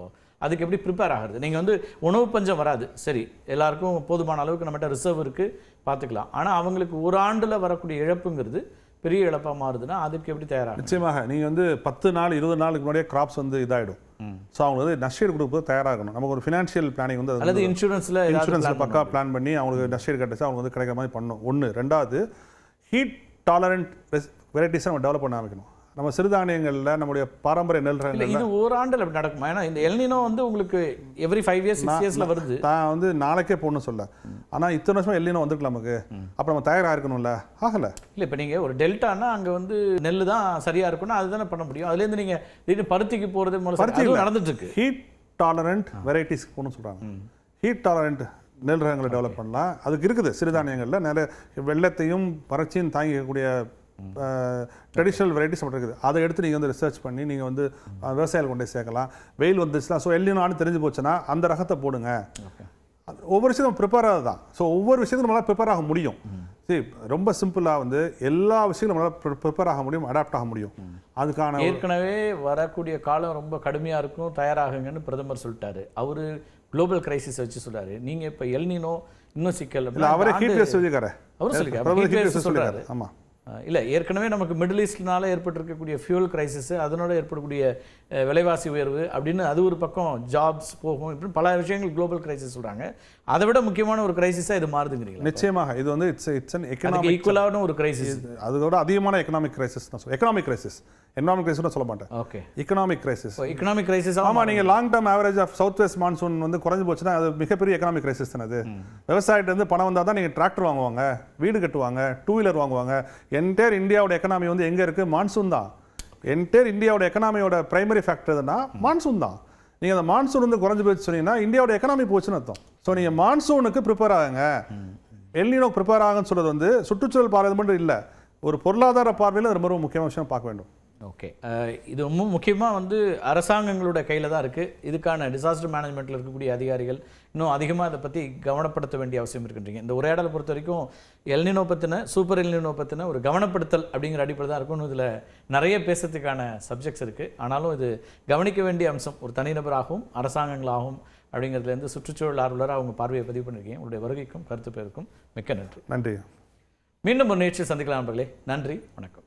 அதுக்கு எப்படி ப்ரிப்பேர் ஆகிறது? நீங்கள் வந்து உணவு பஞ்சம் வராது, சரி, எல்லாருக்கும் போதுமான அளவுக்கு நம்மகிட்ட ரிசர்வ் இருக்குது, பார்த்துக்கலாம். ஆனால் அவங்களுக்கு ஒரு ஆண்டில் வரக்கூடிய இழப்புங்கிறது பெரிய இழப்பாக மாறுதுன்னா அதுக்கு எப்படி தயாராக? நிச்சயமாக நீங்கள் வந்து 10 நாள் 20 நாளுக்கு முன்னாடியே கிராப்ஸ் வந்து இதாகிடும். ஸோ அவங்க வந்து நஷ்டீடு கொடுப்பது தயாராகணும். நமக்கு ஒரு ஃபினான்ஷியல் பிளானிங் வந்து அல்லது இன்சூரன்ஸில் பக்கா பிளான் பண்ணி அவங்களுக்கு நஷ்டீடு கட்டிச்சு அவங்க வந்து கிடைக்கிற மாதிரி பண்ணணும். 1. 2வது ஹீட் டாலரண்ட் வெரைட்டிஸை நம்ம டெவலப் பண்ண ஆரம்பிக்கணும். நம்ம சிறுதானியங்களில் நம்முடைய பாரம்பரிய நெல் ரகங்கள் இது ஒரு ஆண்டில் அப்படி நடக்குமா? ஏன்னா இந்த எல்னினோ வந்து உங்களுக்கு எவ்ரி 5 years 6 yearsல வருது. நான் வந்து நாளைக்கே போகணும்னு சொல்ல, ஆனால் இத்தனை வருஷம் எல்னினோ வந்துருக்கலாம் நமக்கு. அப்போ நம்ம தயாராக இருக்கணும்ல, ஆகலை. இல்லை, இப்போ நீங்கள் ஒரு டெல்டானா அங்கே வந்து நெல் தான் சரியாக இருக்கும்னா அதுதானே பண்ண முடியும். அதுலேருந்து நீங்கள் திடீர்னு பருத்திக்கு போகிறது பருத்தி நடந்துட்டு இருக்கு. ஹீட் டாலரண்ட் வெரைட்டிஸ்க்கு போகணும்னு சொல்கிறாங்க. ஹீட் டாலரண்ட் நெல் ரகங்களை டெவலப் பண்ணலாம். அதுக்கு இருக்குது சிறுதானியங்களில் நிறைய வெள்ளத்தையும் வறட்சியும் தாங்கிக்கக்கூடிய ட்ரெடிஷ்னல் வெரைட்டிஸ் அப்படி இருக்குது. அதை எடுத்து நீங்கள் வந்து ரிசர்ச் பண்ணி நீங்கள் வந்து விவசாயிகள் கொண்டே சேர்க்கலாம். வெயில் வந்துச்சுன்னா ஸோ எல்லினோன்னு தெரிஞ்சு போச்சுன்னா அந்த ரகத்தை போடுங்க. ஒவ்வொரு விஷயமும் ப்ரிப்பேர் ஆகுது தான். ஸோ ஒவ்வொரு விஷயத்தையும் நம்மளால் ப்ரிப்பேர் ஆக முடியும். சரி, ரொம்ப சிம்பிளாக வந்து எல்லா விஷயங்களும் நம்மளால் ப்ரிப்பேர் ஆக முடியும், அடாப்ட் ஆக முடியும். அதுக்கான ஏற்கனவே வரக்கூடிய காலம் ரொம்ப கடுமையாக இருக்கும், தயாராகுங்கன்னு பிரதமர் சொல்லிட்டாரு. அவர் குளோபல் கிரைசிஸ் வச்சு சொல்றாரு. நீங்கள் இப்போ எல்னினோ இன்னும் சிக்கல் இல்லை, அவரே ஹீட் வேவ் சொல்லியிருக்காரு. அவரும் சொல்லியிருக்காரு. ஆமாம், இல்லை, ஏற்கனவே நமக்கு மிடில் ஈஸ்ட்னால ஏற்பட்டிருக்கக்கூடிய ஃபியூல் கிரைசிஸ், அதனோட ஏற்படக்கூடிய விலைவாசி உயர்வு அப்படின்னு அது ஒரு பக்கம் ஜாப்ஸ் போகும், இப்படி பல விஷயங்கள் குளோபல் கிரைசிஸ் சொல்கிறாங்க. அதை விட முக்கியமான ஒரு கிரைசிஸாக இது மாறுதுங்கிறீங்க? நிச்சயமாக இது வந்து இட்ஸ் அன் எக்கனாமிக் ஈக்குவலான ஒரு கிரைசிஸ். அதோட அதிகமான எக்கனாமிக் கிரைசிஸ் தான் சொல்லுவேன். எக்கனாமிக் கிரைசிஸ் சொல்ல மாட்டேன். Okay, economic crisis. Economic crisis. ஆமாம், நீங்கள் long term average of south west monsoon வந்து குறைஞ்சு போச்சுன்னா அது மிகப்பெரிய எக்கனாமிக் கிரைசிஸ் தானே. அது விவசாயிட்டு பணம் வந்தால் தான் நீங்கள் டிராக்டர் வாங்குவாங்க, வீடு கட்டுவாங்க, 2 வீலர் வாங்குவாங்க. என்டையர் இந்தியாவோட எக்கனாமி வந்து எங்கே இருக்குது? மான்சூன் தான். என்டையர் இந்தியாவோட எக்கனாமியோட பிரைமரி ஃபேக்டர் எதுனா மான்சூன் தான். நீங்கள் அந்த மான்சூன் வந்து குறைஞ்சு போச்சு சொன்னீங்கன்னா இந்தியாவோட எக்கனாமி போச்சுன்னு அர்த்தம். ஸோ நீங்கள் மான்சூனுக்கு ப்ரிப்பேர் ஆகுங்க, எல்னினோ ப்ரிப்பேர் ஆகுன்னு சொல்கிறது வந்து சுற்றுச்சூழல் பார்வை மட்டும் இல்லை, ஒரு பொருளாதார பார்வையில் ரொம்ப ரொம்ப முக்கியமான விஷயம் பார்க்க வேண்டும். ஓகே, இது ரொம்ப முக்கியமாக வந்து அரசாங்கங்களோட கையில் தான் இருக்குது. இதுக்கான டிசாஸ்டர் மேனேஜ்மெண்ட்டில் இருக்கக்கூடிய அதிகாரிகள் இன்னும் அதிகமாக அதை பற்றி கவனப்படுத்த வேண்டிய அவசியம் இருக்குன்றீங்க. இந்த உரையாடலை பொறுத்த வரைக்கும் எல்னினோ பற்றின சூப்பர் எல்னினோ பற்றின ஒரு கவனப்படுத்தல் அப்படிங்கிற அடிப்படை தான் இருக்கும். இதில் நிறைய பேசுறதுக்கான சப்ஜெக்ட்ஸ் இருக்குது. ஆனாலும் இது கவனிக்க வேண்டிய அம்சம் ஒரு தனிநபராகவும் அரசாங்கங்களாகவும் அப்படிங்கிறதுலேருந்து சுற்றுச்சூழல் ஆர்வலராக அவங்க பார்வையை பதிவு பண்ணியிருக்கீங்க. உங்களுடைய வருகைக்கும் கருத்து பேருக்கும் மிக்க நன்றி. நன்றி. மீண்டும் ஒரு நிகழ்ச்சியில் சந்திக்கலாம் நண்பர்களே. நன்றி, வணக்கம்.